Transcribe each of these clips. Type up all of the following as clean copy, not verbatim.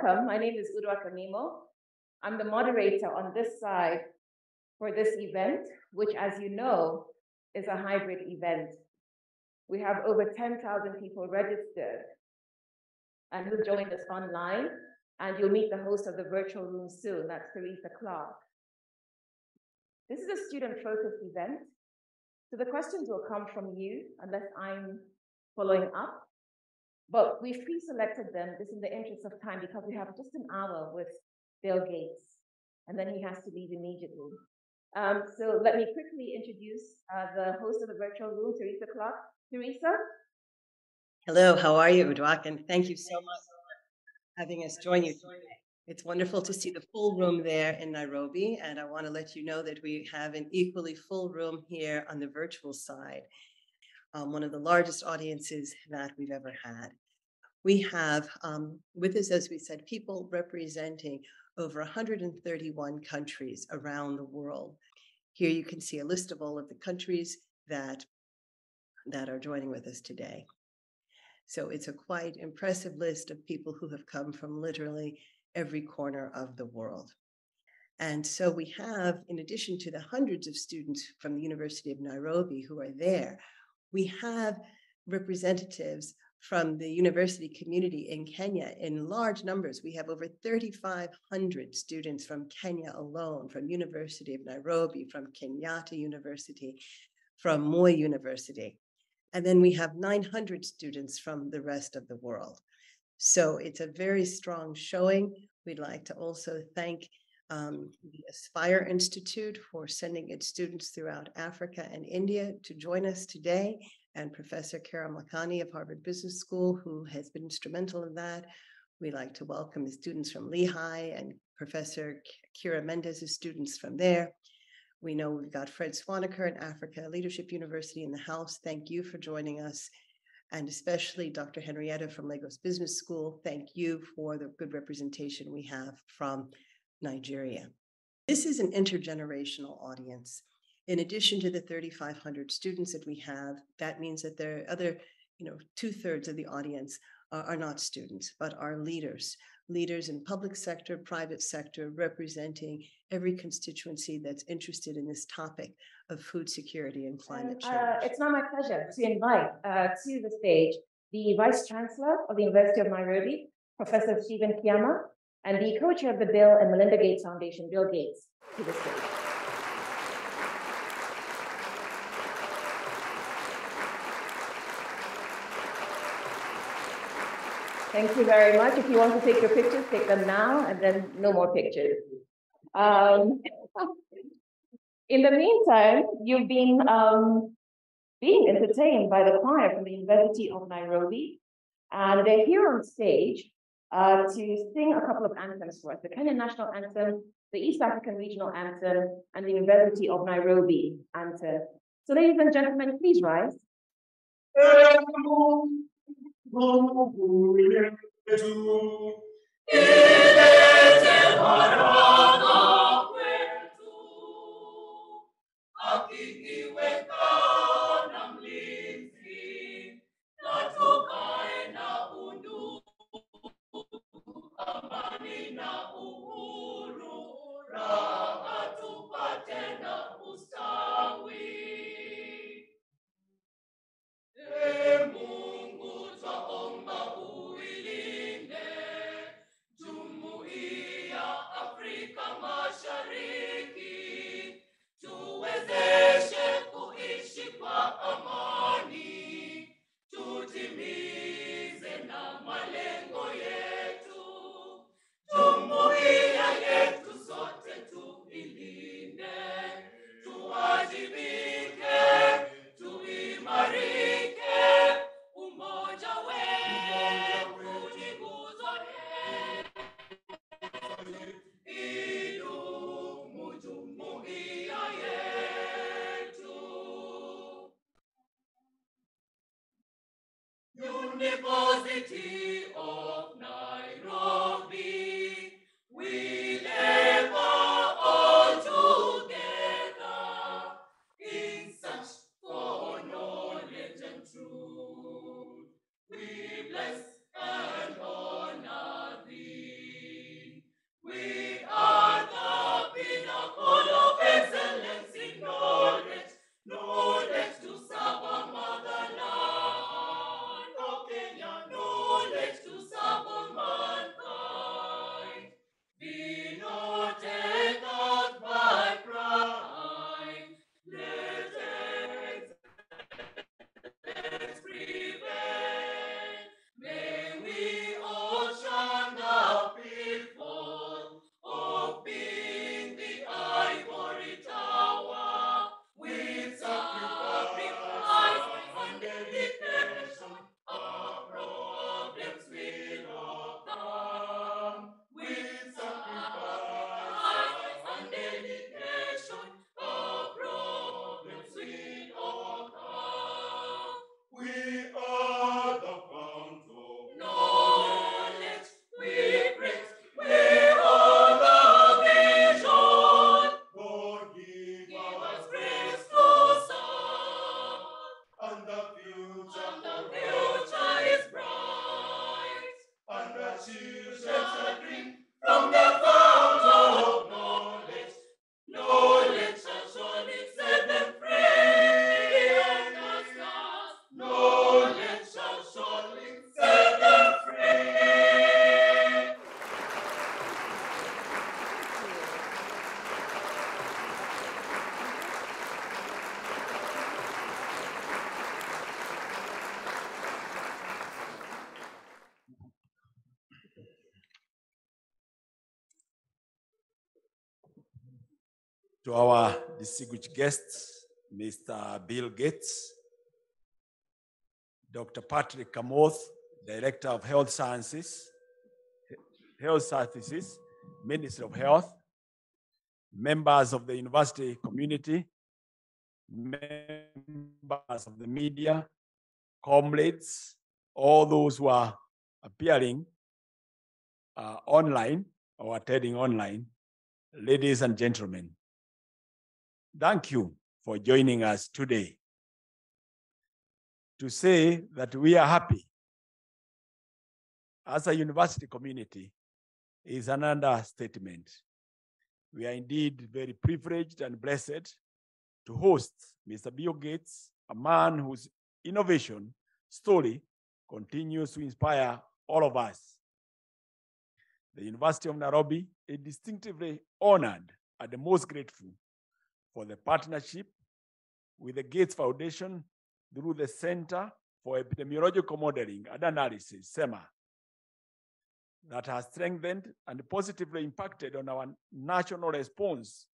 welcome. My name is Uduak Amimo. I'm the moderator on this side for this event, which, as you know, is a hybrid event. We have over 10,000 people registered and who joined us online, and you'll meet the host of the virtual room soon. That's Teresa Clarke. This is a student-focused event, so the questions will come from you unless I'm following up. But we've pre-selected them just in the interest of time because we have just an hour with Bill Gates, and then he has to leave immediately. So let me quickly introduce the host of the virtual room, Teresa Clarke. Teresa? Hello, how are you, Uduak? And thank you so much for having us join you today. It's wonderful to see the full room there in Nairobi, and I want to let you know that we have an equally full room here on the virtual side, one of the largest audiences that we've ever had. We have with us, as we said, people representing over 131 countries around the world. Here you can see a list of all of the countries that are joining with us today. So it's a quite impressive list of people who have come from literally every corner of the world. And so we have, in addition to the hundreds of students from the University of Nairobi who are there, we have representatives from the university community in Kenya in large numbers. We have over 3,500 students from Kenya alone, from University of Nairobi, from Kenyatta University, from Moi University. And then we have 900 students from the rest of the world. So it's a very strong showing. We'd like to also thank the Aspire Institute for sending its students throughout Africa and India to join us today, and Professor Kara Makani of Harvard Business School, who has been instrumental in that. We'd like to welcome the students from Lehigh and Professor Kira Mendez's students from there. We know we've got Fred Swaniker in Africa Leadership University in the house. Thank you for joining us. And especially Dr. Henrietta from Lagos Business School. Thank you for the good representation we have from Nigeria. This is an intergenerational audience. In addition to the 3,500 students that we have, that means that there are other, 2/3 of the audience are not students, but are leaders in public sector, private sector, representing every constituency that's interested in this topic of food security and climate change. It's now my pleasure to invite to the stage the Vice Chancellor of the University of Nairobi, Professor Stephen Kiama, and the co-chair of the Bill and Melinda Gates Foundation, Bill Gates, to the stage. Thank you very much. If you want to take your pictures, take them now, and then no more pictures. In the meantime, you've been being entertained by the choir from the University of Nairobi, and they're here on stage to sing a couple of anthems for us: the Kenyan National Anthem, the East African Regional Anthem, and the University of Nairobi anthem. So, ladies and gentlemen, please rise. to our distinguished guests, Mr. Bill Gates, Dr. Patrick Kamoth, Director of Health Services, Ministry of Health, members of the university community, members of the media, comrades, all those who are appearing online or attending online, ladies and gentlemen, thank you for joining us today. To say that we are happy as a university community is an understatement. We are indeed very privileged and blessed to host Mr. Bill Gates, a man whose innovation story continues to inspire all of us. The University of Nairobi is distinctively honored and the most grateful for the partnership with the Gates Foundation through the Center for Epidemiological Modeling and Analysis, SEMA, that has strengthened and positively impacted on our national response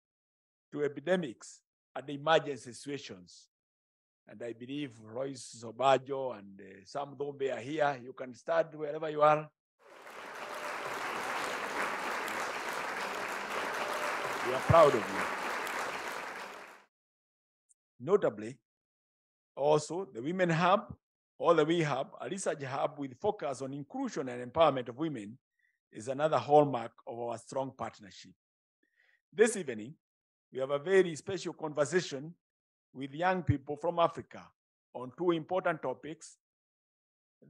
to epidemics and emergency situations. And I believe Royce Sobajo and Sam Dombe are here. You can start wherever you are. We are proud of you. Notably, also the Women Hub, or the We Hub, a research hub with focus on inclusion and empowerment of women, is another hallmark of our strong partnership. This evening, we have a very special conversation with young people from Africa on two important topics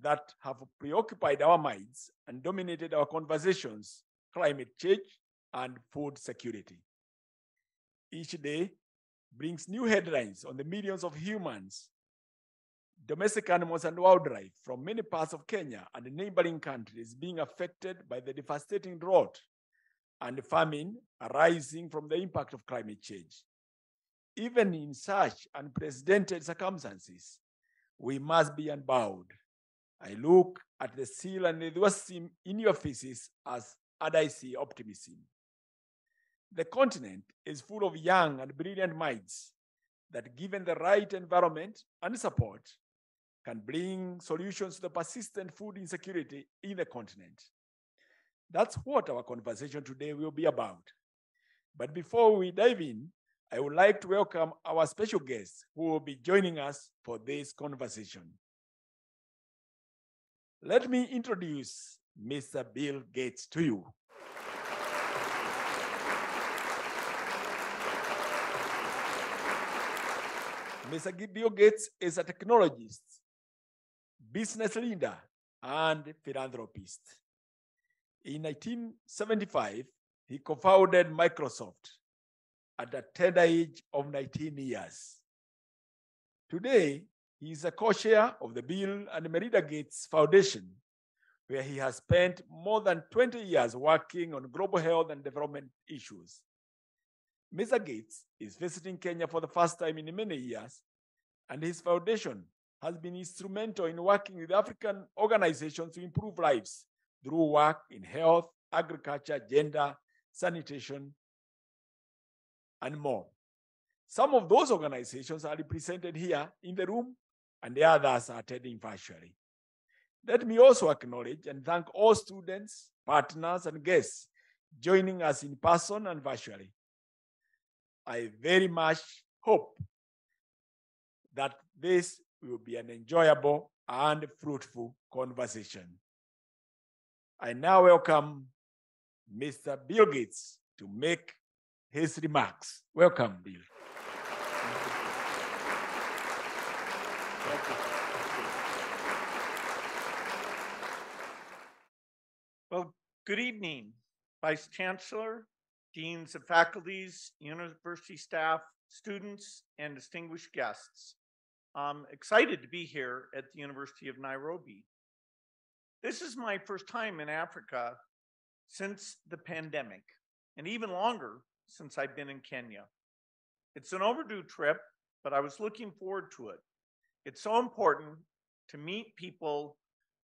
that have preoccupied our minds and dominated our conversations: climate change and food security. Each day brings new headlines on the millions of humans, domestic animals and wildlife from many parts of Kenya and the neighboring countries being affected by the devastating drought and famine arising from the impact of climate change. Even in such unprecedented circumstances, we must be unbowed. I look at the seal and enthusiasm in your faces and I see optimism. The continent is full of young and brilliant minds that, given the right environment and support, can bring solutions to the persistent food insecurity in the continent. That's what our conversation today will be about. But before we dive in, I would like to welcome our special guests who will be joining us for this conversation. Let me introduce Mr. Bill Gates to you. Mr. Bill Gates is a technologist, business leader, and philanthropist. In 1975, he co-founded Microsoft at the tender age of 19 years. Today, he is a co-chair of the Bill and Melinda Gates Foundation, where he has spent more than 20 years working on global health and development issues. Mr. Gates is visiting Kenya for the first time in many years, and his foundation has been instrumental in working with African organizations to improve lives through work in health, agriculture, gender, sanitation, and more. Some of those organizations are represented here in the room, and the others are attending virtually. Let me also acknowledge and thank all students, partners, and guests joining us in person and virtually. I very much hope that this will be an enjoyable and fruitful conversation. I now welcome Mr. Bill Gates to make his remarks. Welcome, Bill. Well, good evening, Vice Chancellor, Deans of Faculties, University staff, students, and distinguished guests. I'm excited to be here at the University of Nairobi. This is my first time in Africa since the pandemic, and even longer since I've been in Kenya. It's an overdue trip, but I was looking forward to it. It's so important to meet people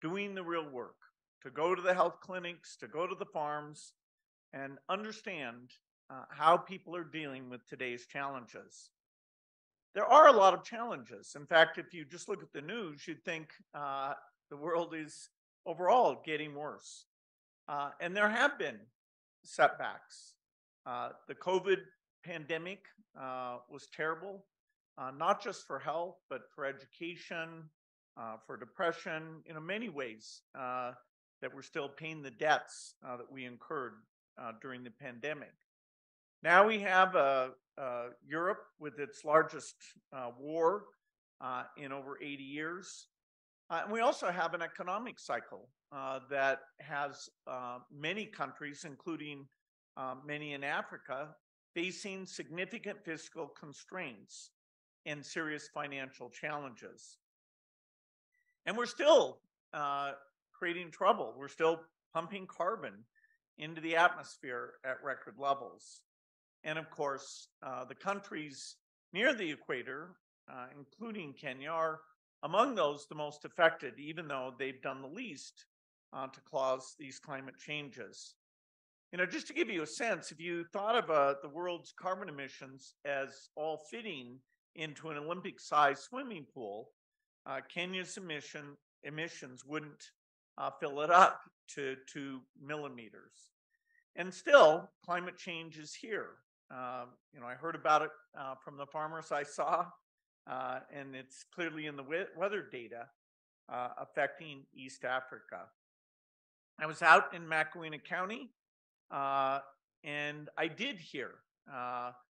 doing the real work, to go to the health clinics, to go to the farms, and understand how people are dealing with today's challenges. There are a lot of challenges. In fact, if you just look at the news, you'd think the world is overall getting worse. And there have been setbacks. The COVID pandemic was terrible, not just for health, but for education, for depression, in many ways that we're still paying the debts that we incurred during the pandemic. Now we have Europe with its largest war in over 80 years. And we also have an economic cycle that has many countries, including many in Africa, facing significant fiscal constraints and serious financial challenges. And we're still creating trouble. We're still pumping carbon into the atmosphere at record levels. And of course, the countries near the equator, including Kenya, are among those the most affected, even though they've done the least to cause these climate changes. Just to give you a sense, if you thought of the world's carbon emissions as all fitting into an Olympic-sized swimming pool, Kenya's emissions wouldn't fill it up to 2 millimeters. And still, climate change is here. I heard about it from the farmers I saw, and it's clearly in the weather data affecting East Africa. I was out in Macoina County, and I did hear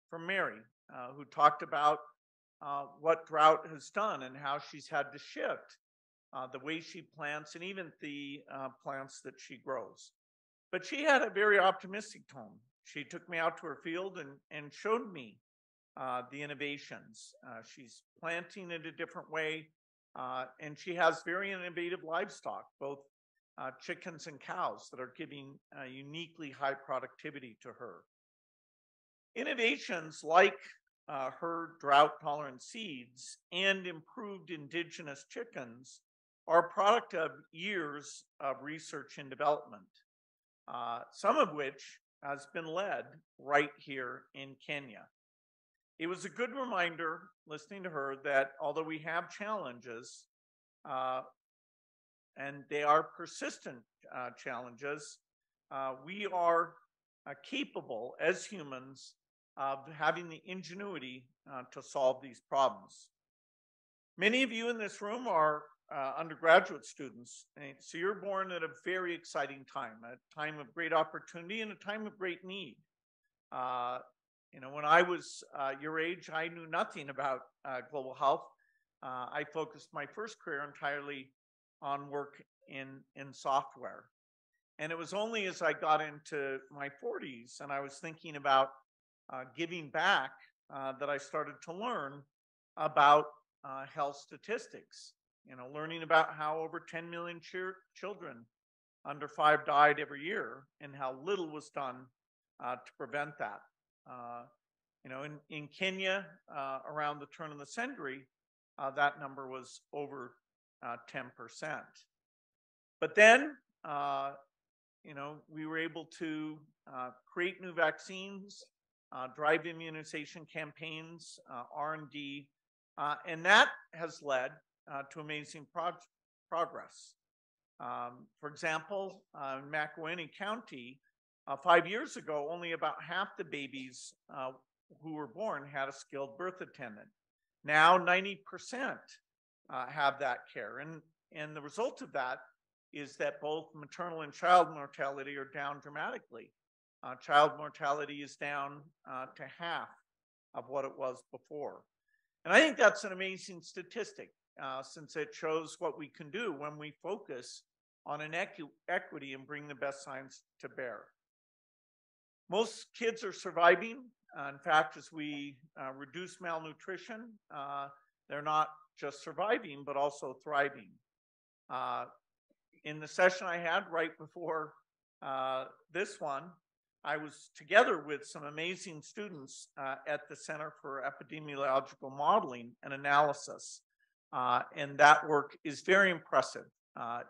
from Mary, who talked about what drought has done and how she's had to shift the way she plants and even the plants that she grows. But she had a very optimistic tone. She took me out to her field and showed me the innovations. She's planting in a different way, and she has very innovative livestock, both chickens and cows, that are giving uniquely high productivity to her. Innovations like her drought-tolerant seeds and improved indigenous chickens are a product of years of research and development, some of which has been led right here in Kenya. It was a good reminder, listening to her, that although we have challenges, and they are persistent challenges, we are capable as humans of having the ingenuity to solve these problems. Many of you in this room are undergraduate students, so you're born at a very exciting time, a time of great opportunity and a time of great need. When I was your age, I knew nothing about global health. I focused my first career entirely on work in software. And it was only as I got into my 40s and I was thinking about giving back that I started to learn about health statistics, learning about how over 10 million children under 5 died every year and how little was done to prevent that. In Kenya, around the turn of the century, that number was over 10%. But then, we were able to create new vaccines, drive immunization campaigns, R&D, and that has led to amazing progress. For example, in Macoina County, 5 years ago, only about half the babies who were born had a skilled birth attendant. Now 90% have that care. And the result of that is that both maternal and child mortality are down dramatically. Child mortality is down to half of what it was before. And I think that's an amazing statistic, since it shows what we can do when we focus on equity and bring the best science to bear. Most kids are surviving. In fact, as we reduce malnutrition, they're not just surviving, but also thriving. In the session I had right before this one, I was together with some amazing students at the Center for Epidemiological Modeling and Analysis. And that work is very impressive.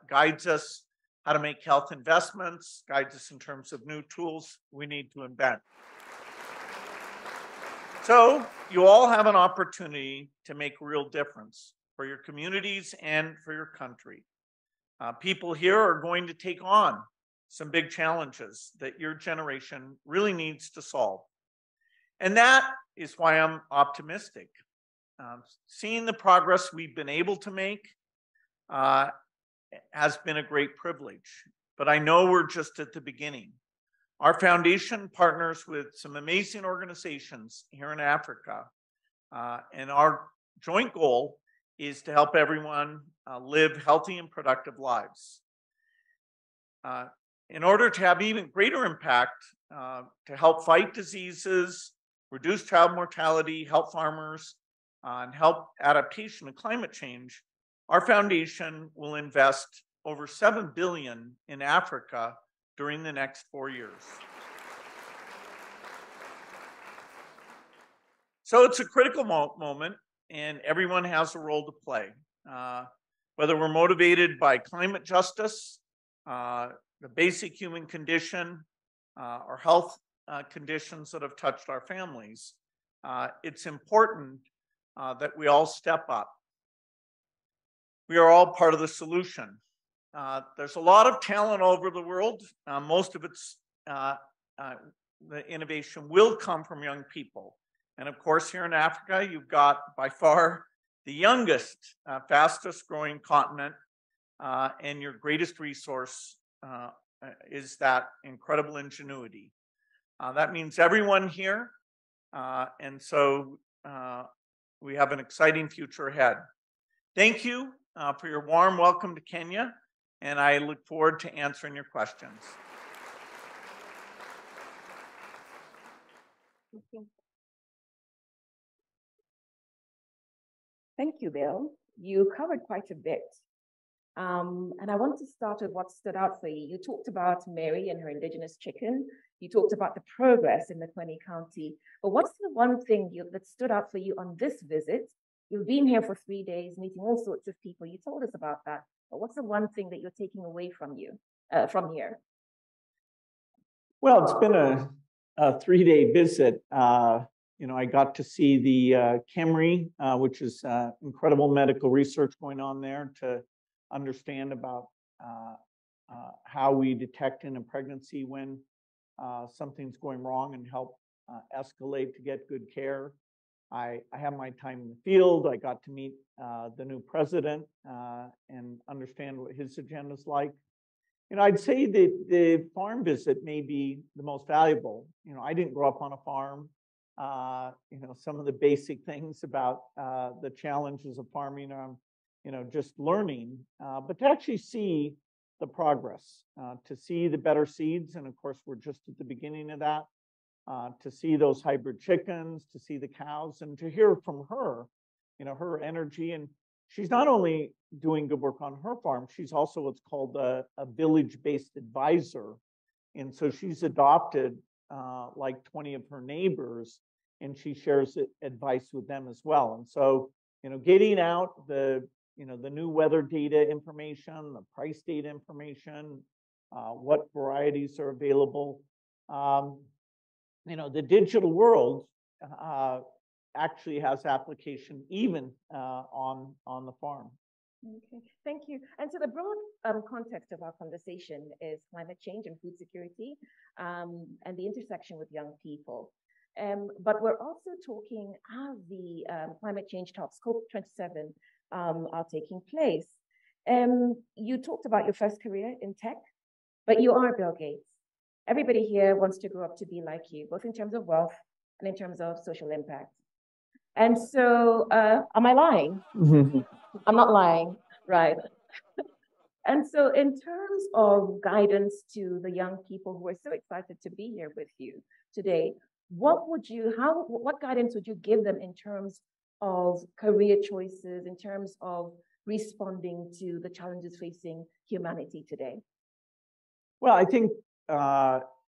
Guides us how to make health investments, guides us in terms of new tools we need to invent. So you all have an opportunity to make a real difference for your communities and for your country. People here are going to take on some big challenges that your generation really needs to solve. And that is why I'm optimistic. Seeing the progress we've been able to make has been a great privilege, but I know we're just at the beginning. Our foundation partners with some amazing organizations here in Africa, and our joint goal is to help everyone live healthy and productive lives. In order to have even greater impact to help fight diseases, reduce child mortality, help farmers, and help adaptation to climate change, our foundation will invest over $7 billion in Africa during the next 4 years. So it's a critical moment, and everyone has a role to play. Whether we're motivated by climate justice, the basic human condition, or health conditions that have touched our families, it's important that we all step up. We are all part of the solution. There's a lot of talent all over the world. Most of it's, the innovation will come from young people. And of course, here in Africa, you've got by far the youngest, fastest growing continent, and your greatest resource is that incredible ingenuity. That means everyone here, and so we have an exciting future ahead. Thank you for your warm welcome to Kenya, and I look forward to answering your questions. Thank you, Bill. You covered quite a bit. And I want to start with what stood out for you. You talked about Mary and her indigenous chicken. You talked about the progress in the 20 county. But what's the one thing that stood out for you on this visit? You've been here for 3 days, meeting all sorts of people. You told us about that. But what's the one thing that you're taking away from from here? Well, it's been a 3-day visit. I got to see the KEMRI, which is incredible medical research going on there to understand about how we detect in a pregnancy when something's going wrong and help escalate to get good care. I have my time in the field. I got to meet the new president and understand what his agenda is like. I'd say that the farm visit may be the most valuable. I didn't grow up on a farm. Some of the basic things about the challenges of farming, just learning, but to actually see the progress, to see the better seeds, and of course, we're just at the beginning of that, to see those hybrid chickens, to see the cows, and to hear from her, her energy. And she's not only doing good work on her farm, she's also what's called a village-based advisor. And so she's adopted like 20 of her neighbors, and she shares advice with them as well. And so, getting out the new weather data information, the price data information, what varieties are available. The digital world actually has application even on the farm. Okay, thank you. And so the broad context of our conversation is climate change and food security, and the intersection with young people. But we're also talking as the climate change talks, COP27, are taking place. You talked about your first career in tech, but you are Bill Gates. Everybody here wants to grow up to be like you, both in terms of wealth and in terms of social impact. And so, am I lying? Mm-hmm. I'm not lying, right? And so in terms of guidance to the young people who are so excited to be here with you today, what guidance would you give them in terms of career choices, in terms of responding to the challenges facing humanity today? Well, I think,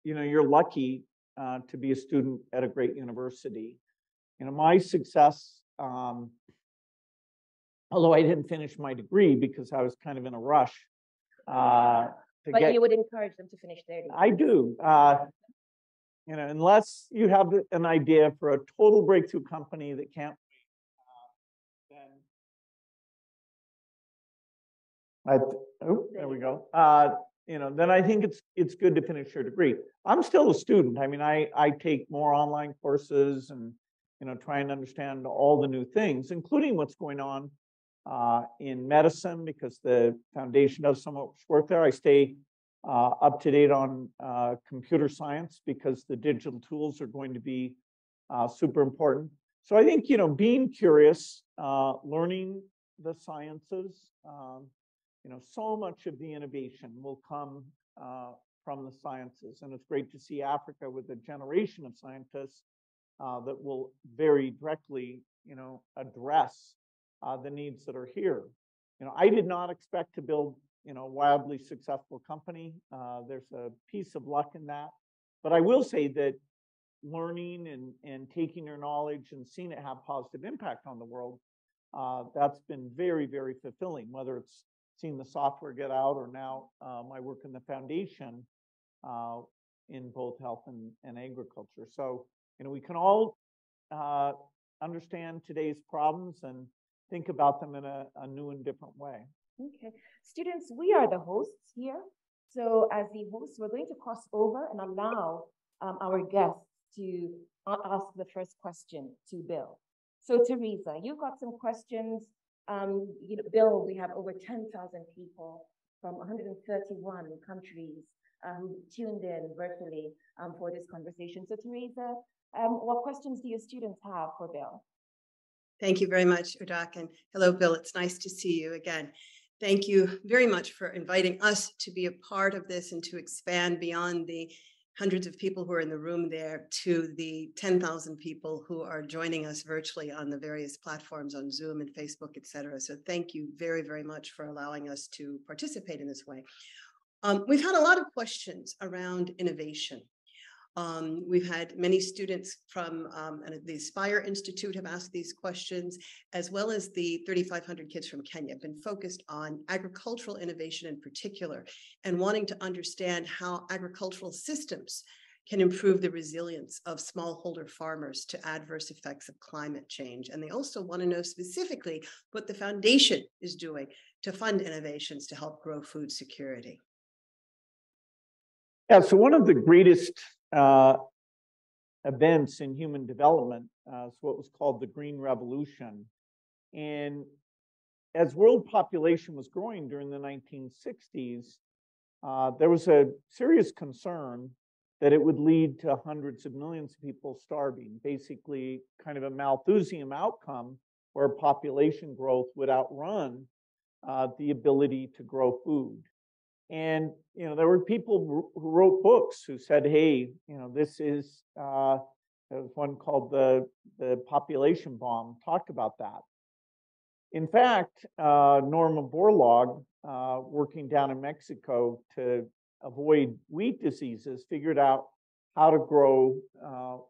you're lucky to be a student at a great university. My success, although I didn't finish my degree because I was kind of in a rush. But you would encourage them to finish their degree. I do. unless you have an idea for a total breakthrough company that can't wait, there we go. Then I think it's good to finish your degree. I'm still a student. I mean, I take more online courses and try and understand all the new things, including what's going on in medicine, because the foundation does so much work there. I stay up to date on computer science because the digital tools are going to be super important. So I think being curious, learning the sciences. So much of the innovation will come from the sciences, and it's great to see Africa with a generation of scientists that will very directly, address the needs that are here. I did not expect to build, a wildly successful company. There's a piece of luck in that, but I will say that learning and taking your knowledge and seeing it have positive impact on the world, that's been very, very fulfilling, whether it's seeing the software get out or now my work in the foundation in both health and agriculture. So, we can all understand today's problems and think about them in a new and different way. Okay. Students, we are the hosts here. So as the hosts, we're going to cross over and allow our guests to ask the first question to Bill. So Teresa, you've got some questions. Bill, we have over 10,000 people from 131 countries who tuned in virtually for this conversation. So Teresa, what questions do your students have for Bill? Thank you very much, Uduak, and hello, Bill. It's nice to see you again. Thank you very much for inviting us to be a part of this and to expand beyond the hundreds of people who are in the room there to the 10,000 people who are joining us virtually on the various platforms on Zoom and Facebook, et cetera. So thank you very, very much for allowing us to participate in this way. We've had a lot of questions around innovation. We've had many students from the Aspire Institute have asked these questions, as well as the 3,500 kids from Kenya have been focused on agricultural innovation in particular, and wanting to understand how agricultural systems can improve the resilience of smallholder farmers to adverse effects of climate change. And they also want to know specifically what the foundation is doing to fund innovations to help grow food security. Yeah, so one of the greatest events in human development is what was called the Green Revolution. And as world population was growing during the 1960s, there was a serious concern that it would lead to hundreds of millions of people starving, basically kind of a Malthusian outcome where population growth would outrun the ability to grow food. And there were people who wrote books who said, "Hey, this is." There was one called the population bomb. Talked about that. In fact, Norma Borlaug, working down in Mexico to avoid wheat diseases, figured out how to grow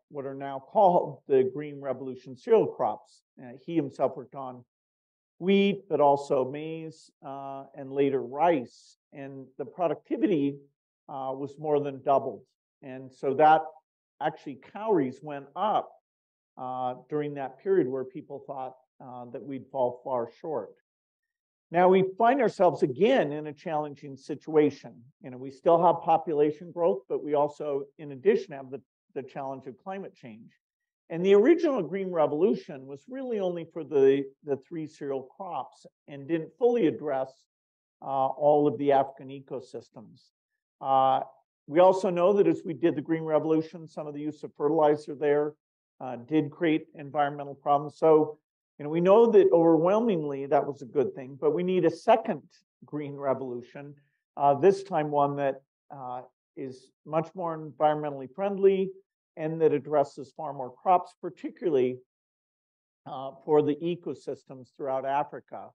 what are now called the Green Revolution cereal crops. He himself worked on wheat, but also maize and later rice. And the productivity was more than doubled. And so that actually calories went up during that period where people thought that we'd fall far short. Now we find ourselves again in a challenging situation. We still have population growth, but we also, in addition, have the challenge of climate change. And the original Green Revolution was really only for the three cereal crops and didn't fully address all of the African ecosystems. We also know that as we did the Green Revolution, some of the use of fertilizer there did create environmental problems. So, we know that overwhelmingly that was a good thing, but we need a second Green Revolution, this time one that is much more environmentally friendly and that addresses far more crops, particularly for the ecosystems throughout Africa.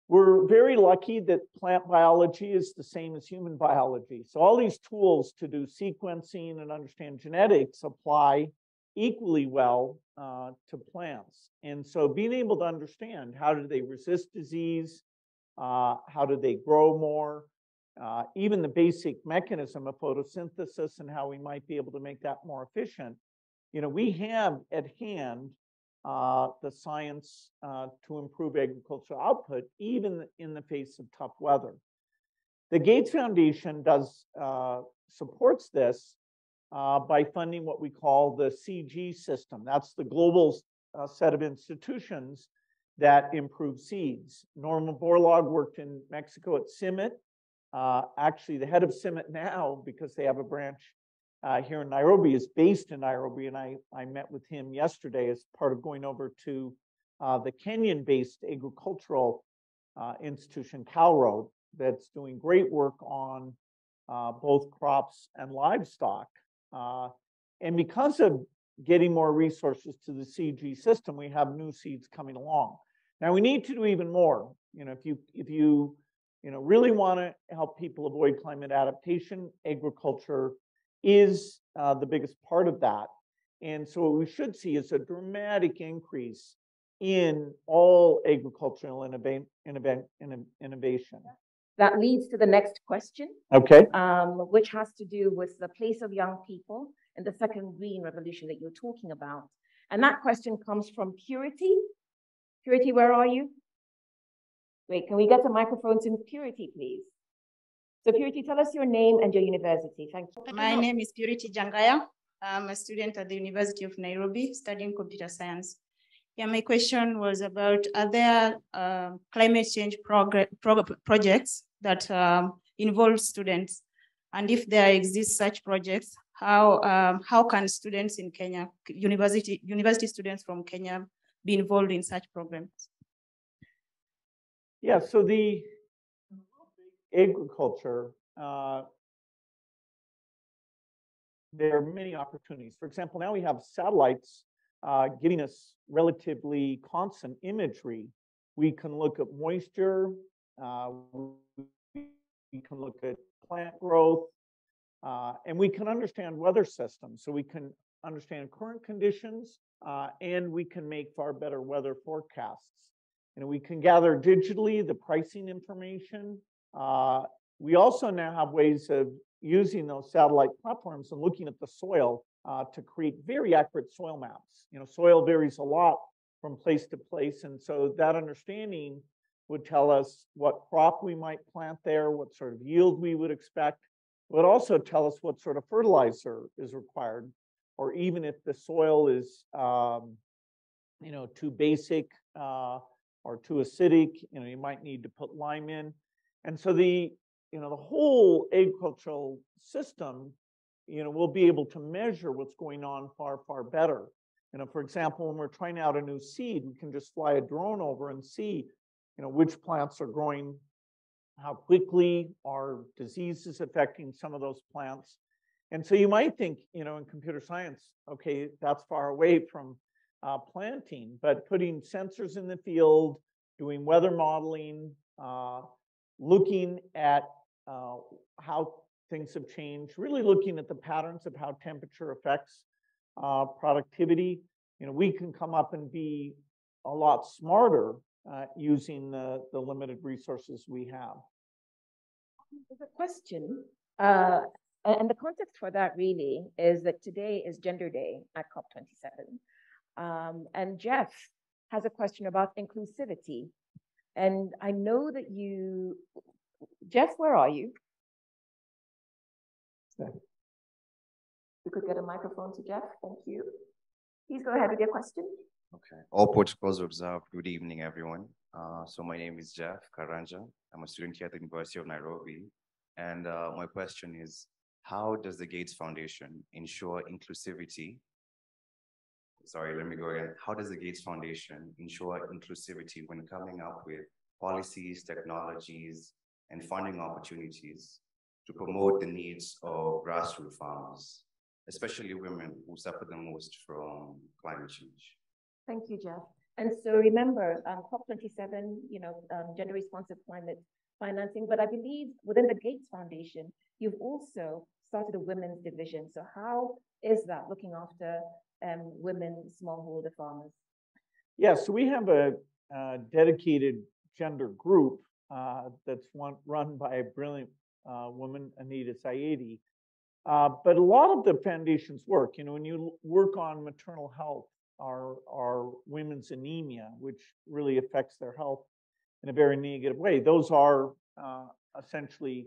We're very lucky that plant biology is the same as human biology. So all these tools to do sequencing and understand genetics apply equally well to plants. And so being able to understand how do they resist disease, how do they grow more, even the basic mechanism of photosynthesis and how we might be able to make that more efficient, we have at hand the science to improve agricultural output, even in the face of tough weather. The Gates Foundation supports this by funding what we call the CG system. That's the global set of institutions that improve seeds. Norma Borlaug worked in Mexico at CIMMYT. Actually, the head of CIMMYT now, because they have a branch here in Nairobi, is based in Nairobi, and I met with him yesterday as part of going over to the Kenyan-based agricultural institution, CalRoad, that's doing great work on both crops and livestock. And because of getting more resources to the CG system, we have new seeds coming along. Now we need to do even more. If you really want to help people avoid climate adaptation, agriculture is the biggest part of that. And so what we should see is a dramatic increase in all agricultural innovation. That leads to the next question, Okay. which has to do with the place of young people in the second green revolution that you're talking about. And that question comes from Purity. Purity, where are you? Wait, can we get a microphone to Purity, please? So Purity, tell us your name and your university. Thank you. My name is Purity Jangaya. I'm a student at the University of Nairobi studying computer science. Yeah, my question was about, are there climate change projects that involve students? And if there exist such projects, how can students in Kenya, university students from Kenya, be involved in such programs? Yeah, so the agriculture, there are many opportunities. For example, now we have satellites giving us relatively constant imagery. We can look at moisture, we can look at plant growth, and we can understand weather systems. So we can understand current conditions, and we can make far better weather forecasts. We can gather digitally the pricing information. We also now have ways of using those satellite platforms and looking at the soil to create very accurate soil maps. Soil varies a lot from place to place, and so that understanding would tell us what crop we might plant there, what sort of yield we would expect. It would also tell us what sort of fertilizer is required, or even if the soil is too basic or too acidic, you might need to put lime in. And so the whole agricultural system, we'll be able to measure what's going on far, far better. For example, when we're trying out a new seed, we can just fly a drone over and see, which plants are growing, how quickly are diseases affecting some of those plants. And so you might think, in computer science, okay, that's far away from planting, but putting sensors in the field, doing weather modeling, looking at how things have changed, really looking at the patterns of how temperature affects productivity. We can come up and be a lot smarter using the limited resources we have. There's a question, and the context for that really is that today is Gender Day at COP27. And Jeff has a question about inclusivity. And I know that Jeff, where are you? We could get a microphone to Jeff. Thank you. Please go ahead with your question. Okay. All protocols observed. Good evening, everyone. So my name is Jeff Karanja. I'm a student here at the University of Nairobi. And my question is, how does the Gates Foundation ensure inclusivity? Sorry, let me go again. How does the Gates Foundation ensure inclusivity when coming up with policies, technologies, and funding opportunities to promote the needs of grassroots farmers, especially women who suffer the most from climate change? Thank you, Jeff. And so remember, COP27, gender responsive climate financing, but I believe within the Gates Foundation, you've also started a women's division. So how is that looking after women smallholder farmers? Yeah, so we have a dedicated gender group that's run by a brilliant woman, Anita Saidi. But a lot of the foundation's work, when you work on maternal health, our women's anemia, which really affects their health in a very negative way, those are essentially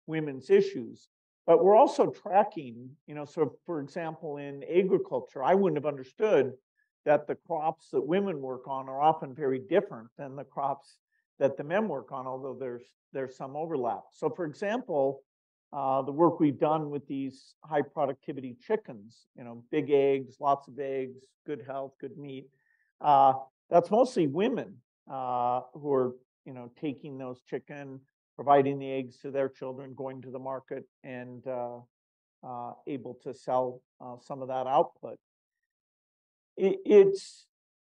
women's issues. But we're also tracking, so for example, in agriculture, I wouldn't have understood that the crops that women work on are often very different than the crops that the men work on, although there's some overlap. So for example, the work we've done with these high productivity chickens, big eggs, lots of eggs, good health, good meat, that's mostly women who are, taking those chicken, providing the eggs to their children, going to the market, and able to sell some of that output. It's,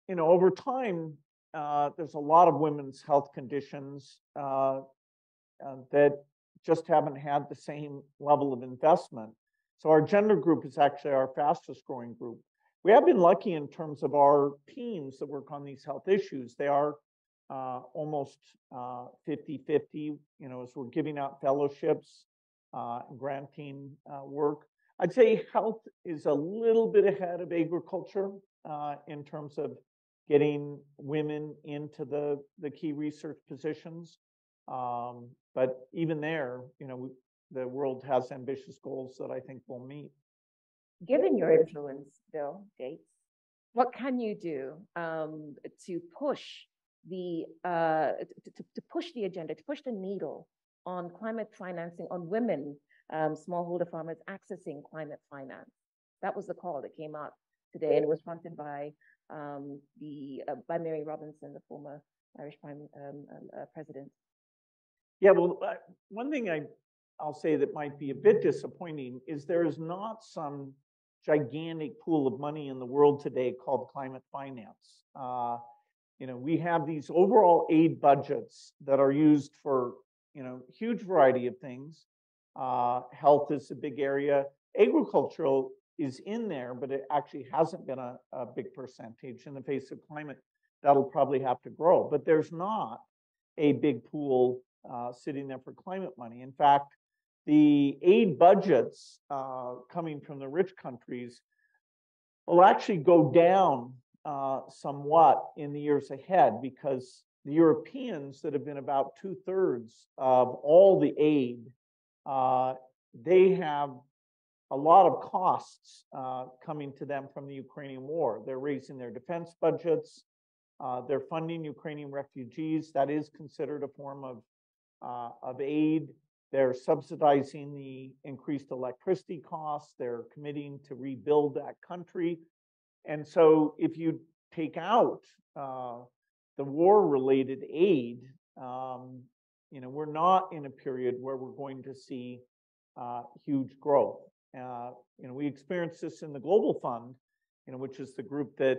over time, there's a lot of women's health conditions that just haven't had the same level of investment. So our gender group is actually our fastest growing group. We have been lucky in terms of our teams that work on these health issues. They are almost 50-50, as we're giving out fellowships, granting work. I'd say health is a little bit ahead of agriculture in terms of getting women into the key research positions. But even there, the world has ambitious goals that I think we'll meet. Given your influence, Bill Gates, what can you do to push the push the agenda, to push the needle on climate financing, on women, smallholder farmers accessing climate finance? That was the call that came out today, and it was fronted by by Mary Robinson, the former Irish Prime President. Yeah, well, one thing I'll say that might be a bit disappointing is there is not some gigantic pool of money in the world today called climate finance. We have these overall aid budgets that are used for, huge variety of things. Health is a big area. Agricultural is in there, but it actually hasn't been a big percentage. In the face of climate, that'll probably have to grow. But there's not a big pool sitting there for climate money. In fact, the aid budgets coming from the rich countries will actually go down somewhat in the years ahead, because the Europeans, that have been about 2/3 of all the aid, they have a lot of costs coming to them from the Ukrainian war. They're raising their defense budgets. They're funding Ukrainian refugees. That is considered a form of aid. They're subsidizing the increased electricity costs. They're committing to rebuild that country. And so if you take out the war-related aid, we're not in a period where we're going to see huge growth. We experienced this in the Global Fund, which is the group that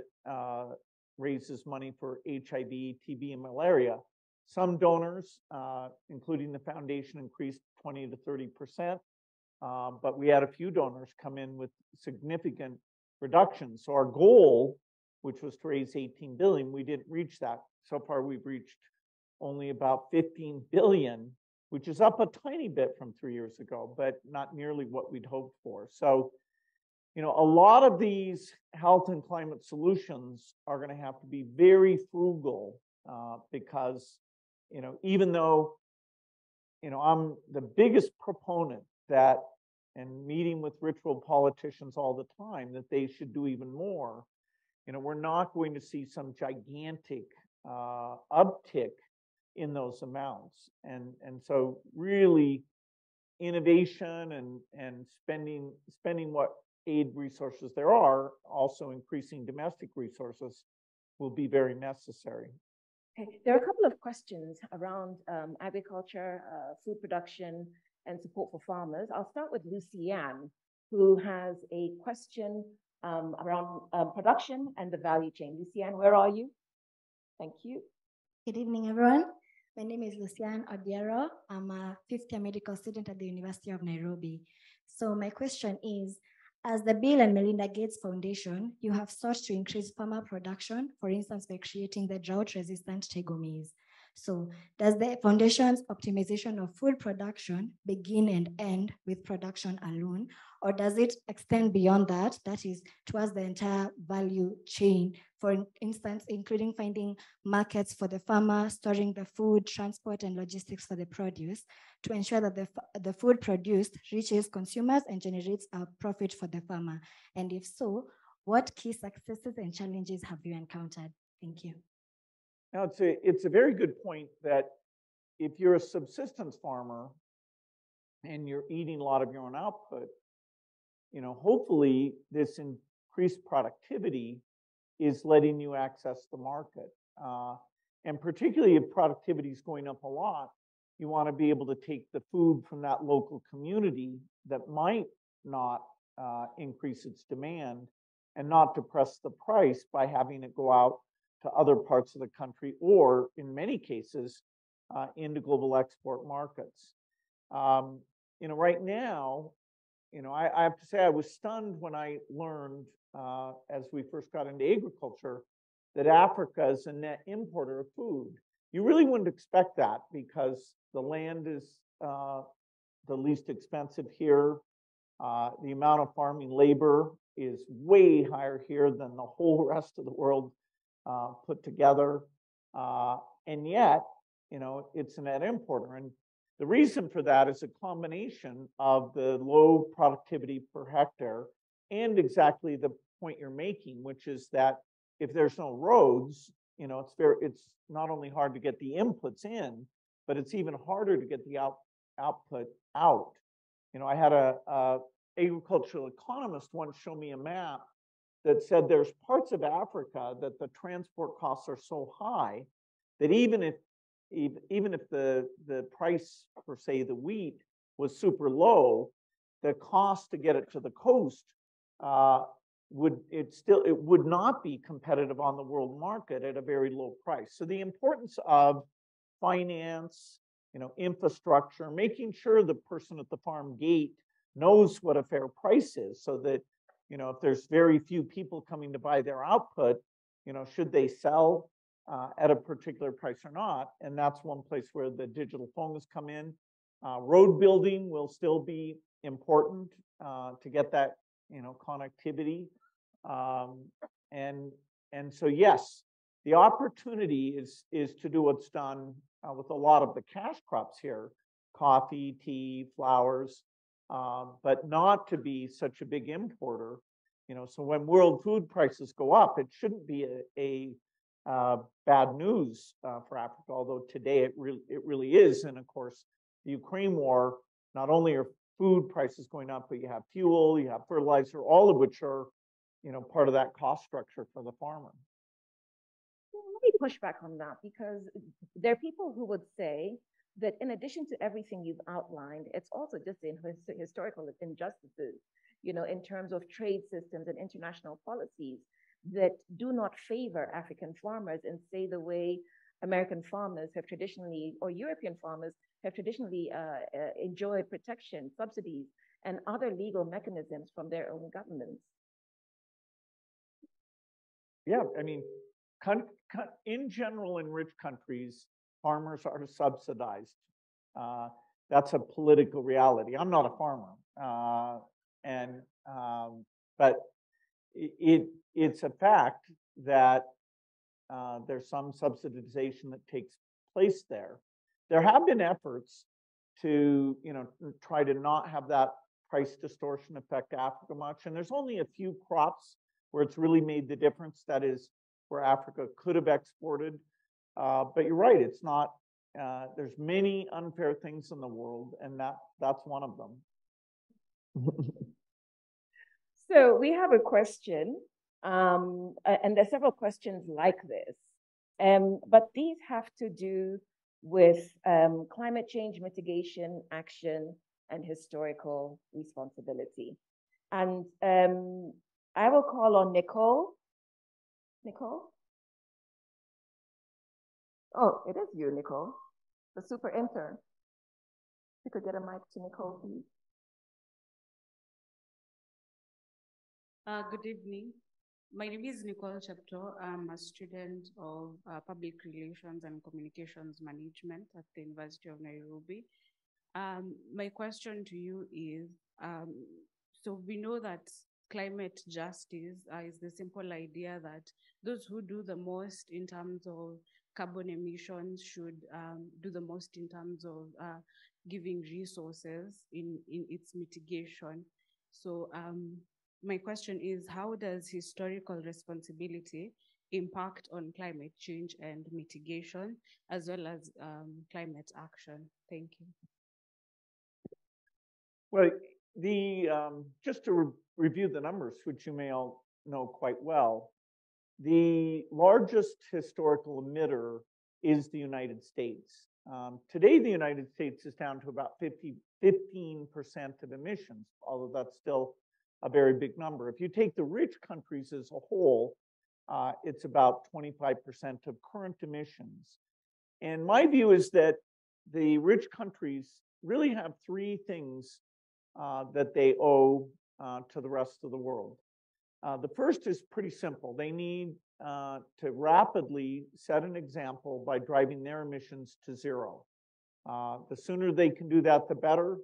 raises money for HIV, TB, and malaria. Some donors, including the foundation, increased 20 to 30%, but we had a few donors come in with significant reductions. So our goal, which was to raise 18 billion, we didn't reach that. So far, we've reached only about 15 billion, which is up a tiny bit from 3 years ago, but not nearly what we'd hoped for. So, a lot of these health and climate solutions are going to have to be very frugal because, even though, I'm the biggest proponent that, and meeting with ritual politicians all the time, that they should do even more, we're not going to see some gigantic uptick in those amounts. And so really innovation and spending what aid resources there are, also increasing domestic resources, will be very necessary. Okay. There are a couple of questions around agriculture, food production, and support for farmers. I'll start with Lucianne, who has a question around production and the value chain. Lucianne, where are you? Thank you. Good evening, everyone. My name is Lucianne Odiero. I'm a fifth-year medical student at the University of Nairobi. So my question is, as the Bill and Melinda Gates Foundation, you have sought to increase farmer production, for instance, by creating the drought-resistant Tego maize. So does the foundation's optimization of food production begin and end with production alone, or does it extend beyond that, that is towards the entire value chain, for instance, including finding markets for the farmer, storing the food, transport and logistics for the produce, to ensure that the food produced reaches consumers and generates a profit for the farmer? And if so, what key successes and challenges have you encountered? Thank you. Now, it's a very good point that if you're a subsistence farmer and you're eating a lot of your own output, hopefully this increased productivity is letting you access the market. And particularly if productivity is going up a lot, you want to be able to take the food from that local community that might not increase its demand and not depress the price by having it go out to other parts of the country, or in many cases, into global export markets. Right now, I have to say I was stunned when I learned, as we first got into agriculture, that Africa is a net importer of food. You really wouldn't expect that because the land is the least expensive here. The amount of farming labor is way higher here than the whole rest of the world put together. And yet, it's a net importer. And the reason for that is a combination of the low productivity per hectare and exactly the point you're making, which is that if there's no roads, it's not only hard to get the inputs in, but it's even harder to get the output out. I had a agricultural economist once show me a map that said there's parts of Africa that the transport costs are so high that even if the price for, say, the wheat was super low, the cost to get it to the coast it would not be competitive on the world market at a very low price. So the importance of finance, infrastructure, making sure the person at the farm gate knows what a fair price is, so that if there's very few people coming to buy their output, should they sell at a particular price or not? And that's one place where the digital phones come in. Road building will still be important to get that connectivity. And so yes, the opportunity is to do what's done with a lot of the cash crops here: coffee, tea, flowers, but not to be such a big importer. So when world food prices go up, it shouldn't be a bad news for Africa, although today it really is. And of course, the Ukraine war, not only are food prices going up, but you have fuel, you have fertilizer, all of which are part of that cost structure for the farmer. Let me push back on that, because there are people who would say that in addition to everything you've outlined, it's also just the historical injustices, in terms of trade systems and international policies that do not favor African farmers in, say, the way American farmers have traditionally, or European farmers have traditionally enjoyed protection, subsidies, and other legal mechanisms from their own governments. Yeah, I mean, in general, in rich countries, farmers are subsidized. That's a political reality. I'm not a farmer, but it's a fact that there's some subsidization that takes place there. There have been efforts to try to not have that price distortion affect Africa much, and there's only a few crops where it's really made the difference. That is where Africa could have exported. But you're right, it's not. There's many unfair things in the world, and that's one of them. So we have a question, and there's several questions like this, but these have to do with climate change mitigation, action, and historical responsibility. And I will call on Nicole. Nicole? Oh, it is you, Nicole, the super intern. You could get a mic to Nicole, please. Good evening. My name is Nicole Chapto. I'm a student of Public Relations and Communications Management at the University of Nairobi. My question to you is, so we know that climate justice is the simple idea that those who do the most in terms of carbon emissions should do the most in terms of giving resources in its mitigation. So my question is, how does historical responsibility impact on climate change and mitigation, as well as climate action? Thank you. Well, just to review the numbers, which you may all know quite well, the largest historical emitter is the United States. Today, the United States is down to about 15% of emissions, although that's still a very big number. If you take the rich countries as a whole, it's about 25% of current emissions. And my view is that the rich countries really have three things that they owe to the rest of the world. The first is pretty simple. They need to rapidly set an example by driving their emissions to zero. The sooner they can do that, the better.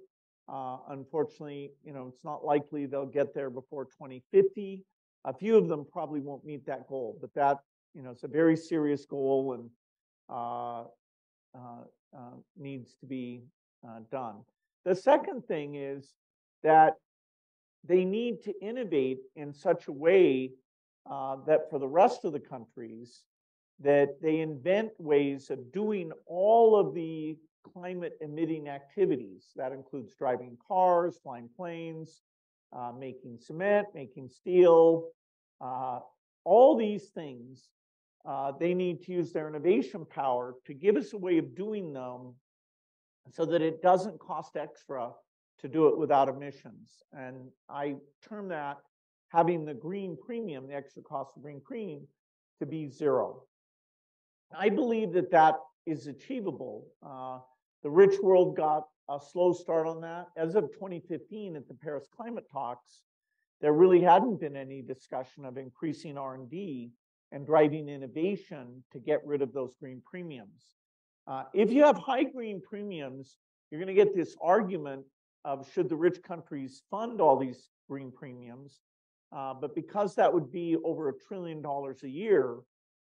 Unfortunately, it's not likely they'll get there before 2050. A few of them probably won't meet that goal, but that, it's a very serious goal and needs to be done. The second thing is that they need to innovate in such a way that for the rest of the countries, that they invent ways of doing all of the climate emitting activities. That includes driving cars, flying planes, making cement, making steel, all these things. They need to use their innovation power to give us a way of doing them so that it doesn't cost extra to do it without emissions. And I term that having the green premium, the extra cost of green premium, to be zero. I believe that that is achievable. The rich world got a slow start on that. As of 2015 at the Paris climate talks, there really hadn't been any discussion of increasing R&D and driving innovation to get rid of those green premiums. If you have high green premiums, you're going to get this argument of should the rich countries fund all these green premiums, but because that would be over $1 trillion a year,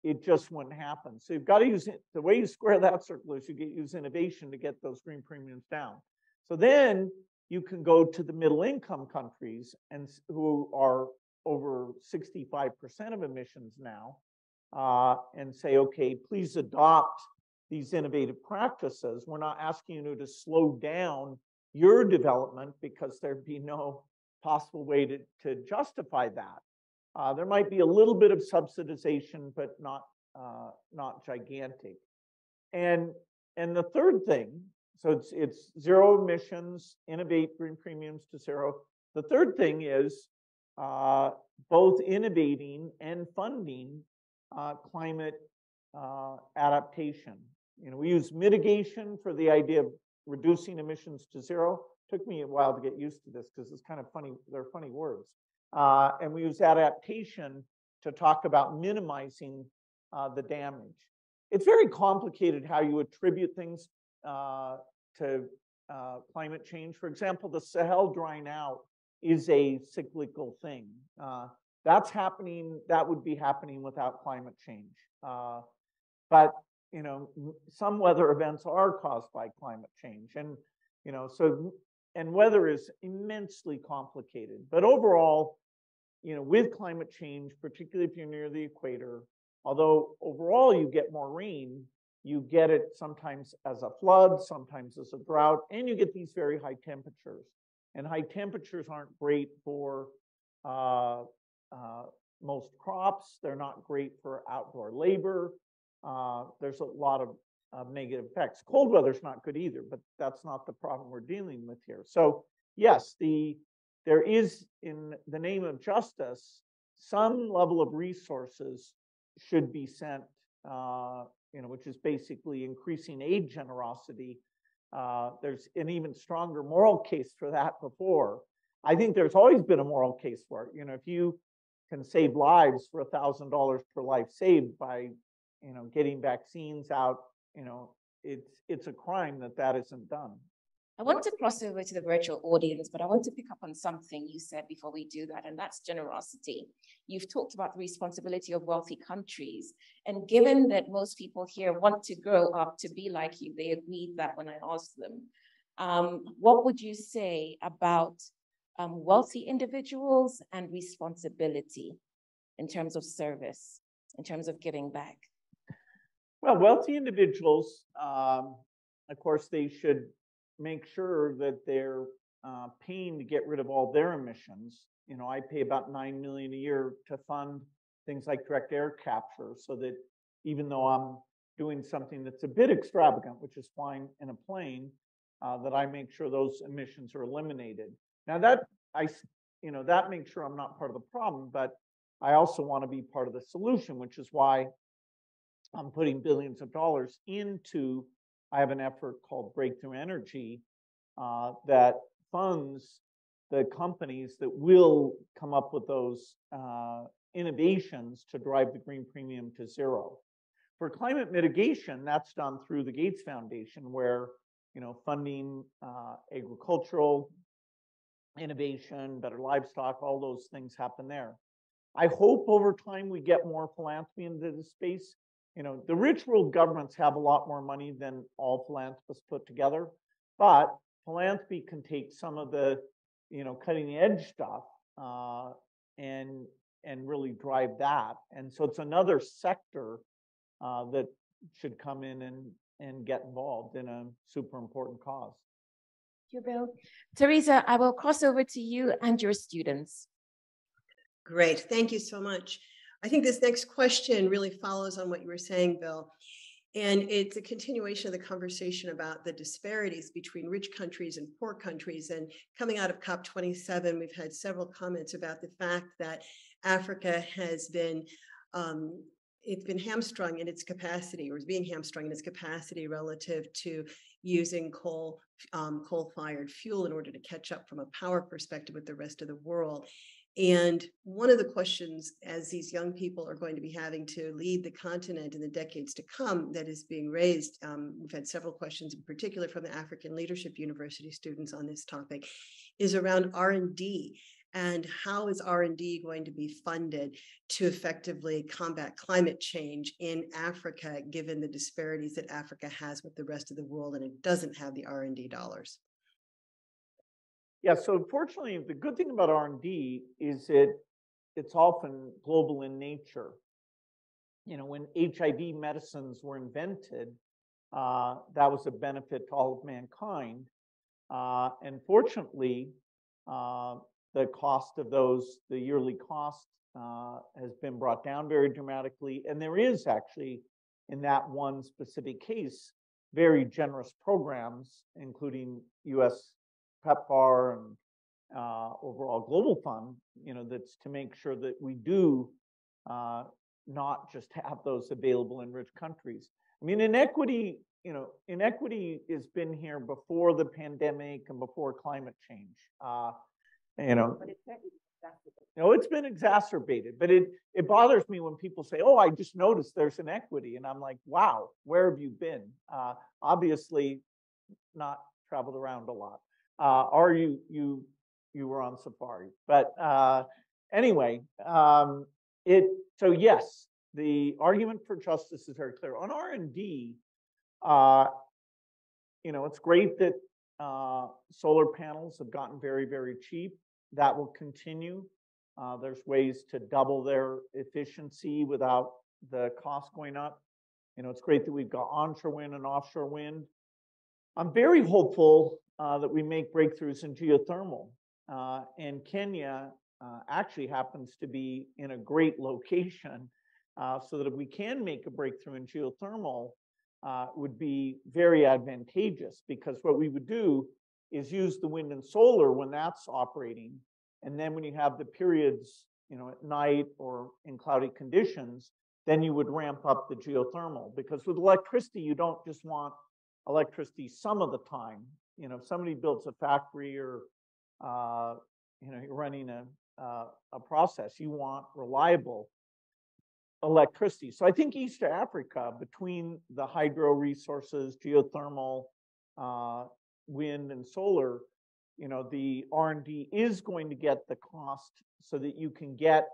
it just wouldn't happen. So you've got to use it. The way you square that circle is you use innovation to get those green premiums down. So then you can go to the middle income countries and who are over 65% of emissions now and say, okay, please adopt these innovative practices. We're not asking you to slow down your development because there'd be no possible way to justify that. There might be a little bit of subsidization, but not gigantic. And the third thing, so it's zero emissions, innovate green premiums to zero. The third thing is both innovating and funding climate adaptation. We use mitigation for the idea of reducing emissions to zero. Took me a while to get used to this because it's kind of funny. They're funny words. And we use adaptation to talk about minimizing the damage. It's very complicated how you attribute things to climate change. For example, the Sahel drying out is a cyclical thing. That's happening. That would be happening without climate change. But some weather events are caused by climate change, and and weather is immensely complicated. But overall, with climate change, particularly if you're near the equator, although overall you get more rain, you get it sometimes as a flood, sometimes as a drought, and you get these very high temperatures. And high temperatures aren't great for most crops. They're not great for outdoor labor. There's a lot of negative effects. Cold weather's not good either, but that's not the problem we're dealing with here. So yes, there is, in the name of justice, some level of resources should be sent, which is basically increasing aid generosity. There's an even stronger moral case for that before. I think there's always been a moral case for it. If you can save lives for $1,000 per life saved by, getting vaccines out, it's a crime that isn't done. I want to cross over to the virtual audience, but I want to pick up on something you said before we do that, and that's generosity. You've talked about the responsibility of wealthy countries, and given that most people here want to grow up to be like you, they agreed that when I asked them. What would you say about wealthy individuals and responsibility in terms of service, in terms of giving back? Well, wealthy individuals, of course, they should make sure that they're paying to get rid of all their emissions. I pay about $9 million a year to fund things like direct air capture, so that even though I'm doing something that's a bit extravagant, which is flying in a plane, that I make sure those emissions are eliminated. Now that that makes sure I'm not part of the problem, but I also want to be part of the solution, which is why I'm putting billions of dollars into, I have an effort called Breakthrough Energy that funds the companies that will come up with those innovations to drive the green premium to zero. For climate mitigation, that's done through the Gates Foundation, where funding agricultural innovation, better livestock, all those things happen there. I hope over time we get more philanthropy into this space. The rich world governments have a lot more money than all philanthropists put together, but philanthropy can take some of the, cutting edge stuff and really drive that. And so it's another sector that should come in and get involved in a super important cause. Thank you, Bill. Teresa, I will cross over to you and your students. Great, thank you so much. I think this next question really follows on what you were saying, Bill. And it's a continuation of the conversation about the disparities between rich countries and poor countries. And coming out of COP27, we've had several comments about the fact that Africa has been it's been hamstrung in its capacity, or is being hamstrung in its capacity relative to using coal-fired fuel in order to catch up from a power perspective with the rest of the world. And one of the questions, as these young people are going to be having to lead the continent in the decades to come, that is being raised, we've had several questions in particular from the African Leadership University students on this topic, is around R&D. And how is R&D going to be funded to effectively combat climate change in Africa, given the disparities that Africa has with the rest of the world, and it doesn't have the R&D dollars? Yeah, so fortunately, the good thing about R&D is it's often global in nature. When HIV medicines were invented, that was a benefit to all of mankind. And fortunately, the cost of those, the yearly cost has been brought down very dramatically. And there is actually, in that one specific case, very generous programs, including US PEPFAR and overall global fund, that's to make sure that we do not just have those available in rich countries. I mean, inequity has been here before the pandemic and before climate change. But it's been exacerbated. But it bothers me when people say, "Oh, I just noticed there's inequity," and I'm like, "Wow, where have you been?" Obviously, not traveled around a lot. Or you were on safari. But anyway, so yes, the argument for justice is very clear. On R&D, it's great that solar panels have gotten very, very cheap. That will continue. There's ways to double their efficiency without the cost going up. It's great that we've got onshore wind and offshore wind. I'm very hopeful that we make breakthroughs in geothermal. And Kenya actually happens to be in a great location, so that if we can make a breakthrough in geothermal, would be very advantageous, because what we would do is use the wind and solar when that's operating. And then when you have the periods, at night or in cloudy conditions, then you would ramp up the geothermal, because with electricity, you don't just want electricity some of the time. If somebody builds a factory or, you're running a a process. You want reliable electricity. So I think East Africa, between the hydro resources, geothermal, wind and solar, the R&D is going to get the cost so that you can get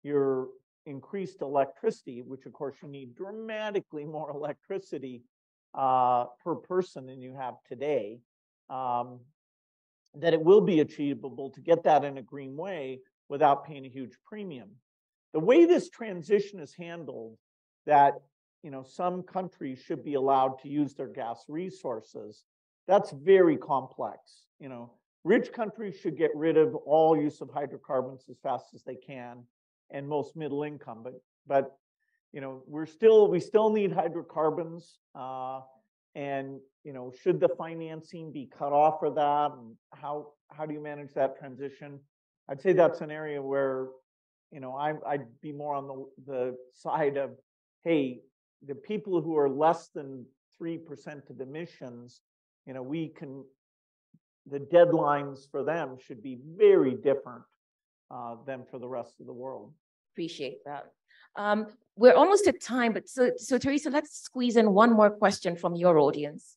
your increased electricity, which of course you need dramatically more electricity per person than you have today, that it will be achievable to get that in a green way without paying a huge premium. The way this transition is handled, that some countries should be allowed to use their gas resources, that's very complex. Rich countries should get rid of all use of hydrocarbons as fast as they can, and most middle income. But we still need hydrocarbons, and should the financing be cut off for that, and how do you manage that transition? I'd say that's an area where I'd be more on the side of, hey, the people who are less than 3% of emissions, the deadlines for them should be very different than for the rest of the world. Appreciate that. We're almost at time, but so Teresa, let's squeeze in one more question from your audience.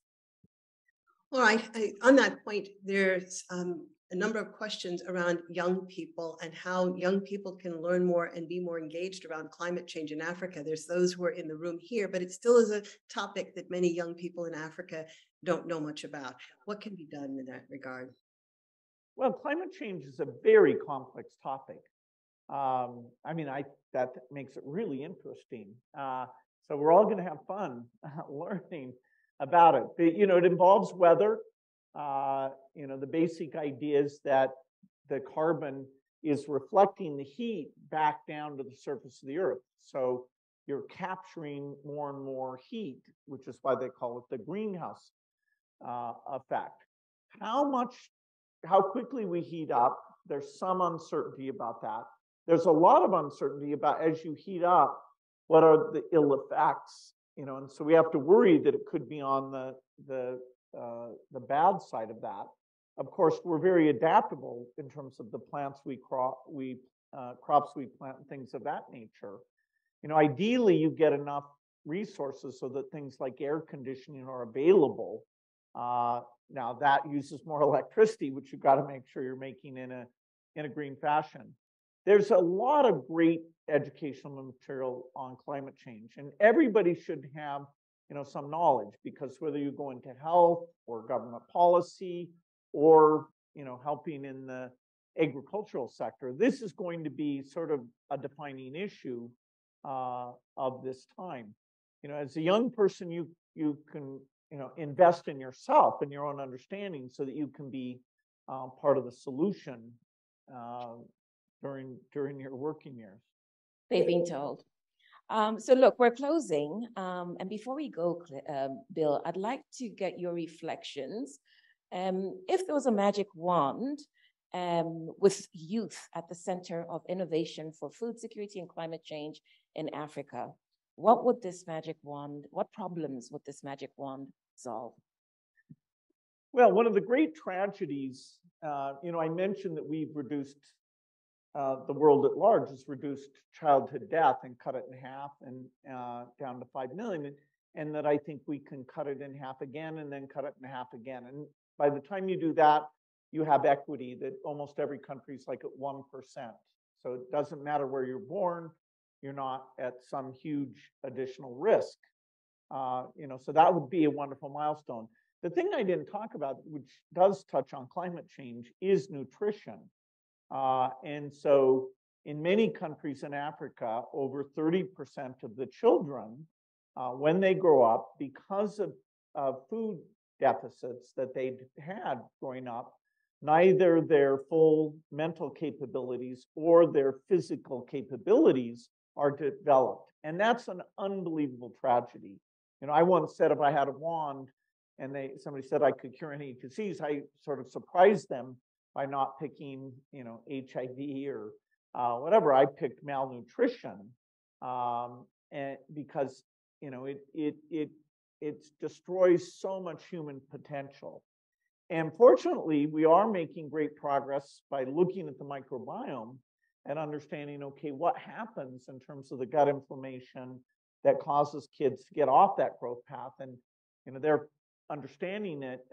All right. On that point, there's a number of questions around young people and how young people can learn more and be more engaged around climate change in Africa. There's those who are in the room here, but it still is a topic that many young people in Africa don't know much about. What can be done in that regard? Well, climate change is a very complex topic. That makes it really interesting. So we're all going to have fun learning about it. But, it involves weather. The basic idea is that the carbon is reflecting the heat back down to the surface of the earth. So you're capturing more and more heat, which is why they call it the greenhouse effect. How quickly we heat up, there's some uncertainty about that. There's a lot of uncertainty about, as you heat up, what are the ill effects, and so we have to worry that it could be on the bad side of that. Of course, we're very adaptable in terms of the plants crops we plant, and things of that nature. Ideally, you get enough resources so that things like air conditioning are available. Now that uses more electricity, which you've got to make sure you're making in a green fashion. There's a lot of great educational material on climate change, and everybody should have some knowledge, because whether you go into health or government policy or helping in the agricultural sector, this is going to be sort of a defining issue of this time. As a young person, you can invest in yourself and your own understanding so that you can be part of the solution during your working years. They've been told. So look, we're closing. And before we go, Bill, I'd like to get your reflections. If there was a magic wand with youth at the center of innovation for food security and climate change in Africa, what problems would this magic wand solve? Well, one of the great tragedies, I mentioned that we've reduced, the world at large has reduced childhood death and cut it in half and down to 5 million, and that I think we can cut it in half again and then cut it in half again. And by the time you do that, you have equity that almost every country is like at 1%. So it doesn't matter where you're born, you're not at some huge additional risk. So that would be a wonderful milestone. The thing I didn't talk about, which does touch on climate change, is nutrition. And so in many countries in Africa, over 30% of the children, when they grow up, because of food deficits that they had growing up, neither their full mental capabilities or their physical capabilities are developed. And that's an unbelievable tragedy. I once said if I had a wand and somebody said I could cure any disease, I sort of surprised them by not picking, HIV or whatever. I picked malnutrition, and because it destroys so much human potential. And fortunately, we are making great progress by looking at the microbiome and understanding, okay, what happens in terms of the gut inflammation that causes kids to get off that growth path. And, they're understanding it.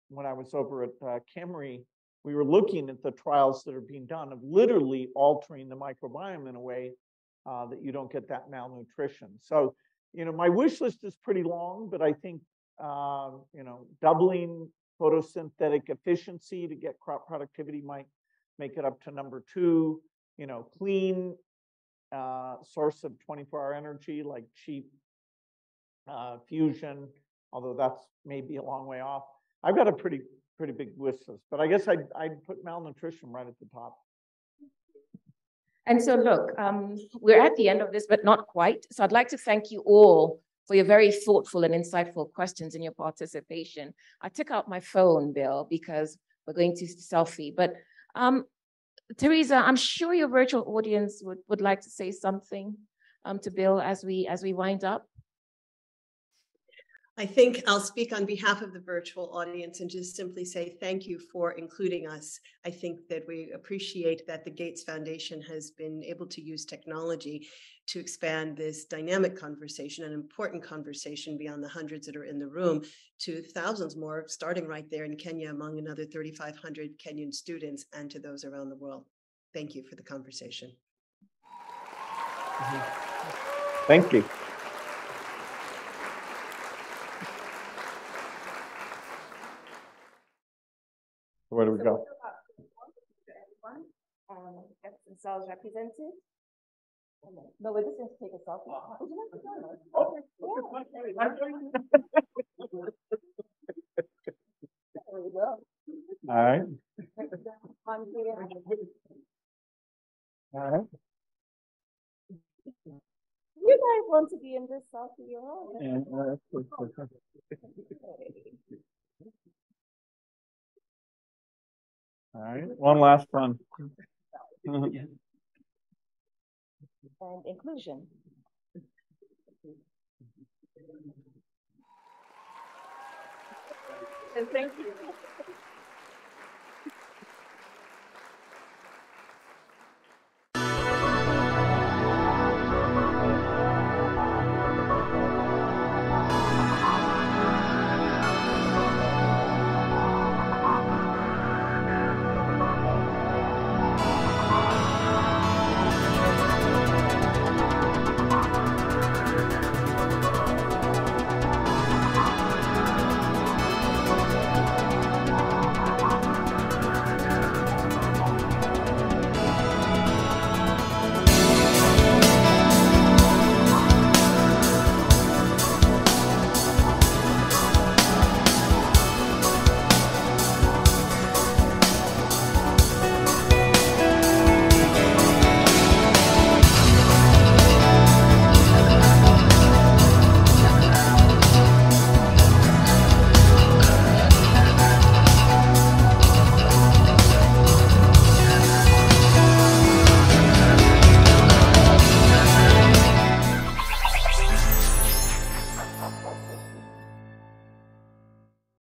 When I was over at Kemery, we were looking at the trials that are being done of literally altering the microbiome in a way that you don't get that malnutrition. So, my wish list is pretty long, but I think, doubling photosynthetic efficiency to get crop productivity might make it up to number 2. Clean source of 24-hour energy like cheap fusion, although that's maybe a long way off. I've got a pretty big wish list, but I guess I'd put malnutrition right at the top. And so look, we're at the end of this, but not quite. So I'd like to thank you all for your very thoughtful and insightful questions and your participation. I took out my phone, Bill, because we're going to selfie. But Teresa, I'm sure your virtual audience would like to say something to Bill as we wind up. I think I'll speak on behalf of the virtual audience and just simply say thank you for including us. I think that we appreciate that the Gates Foundation has been able to use technology to expand this dynamic conversation, an important conversation beyond the hundreds that are in the room, to thousands more, starting right there in Kenya among another 3,500 Kenyan students, and to those around the world. Thank you for the conversation. Thank you. Where do we go? Everyone gets themselves represented. No, we're just going to take a selfie. Would you like to join us? There we go. All right. On here. All right. You guys want to be in this selfie? You're all All right, one last one. And inclusion. And thank you.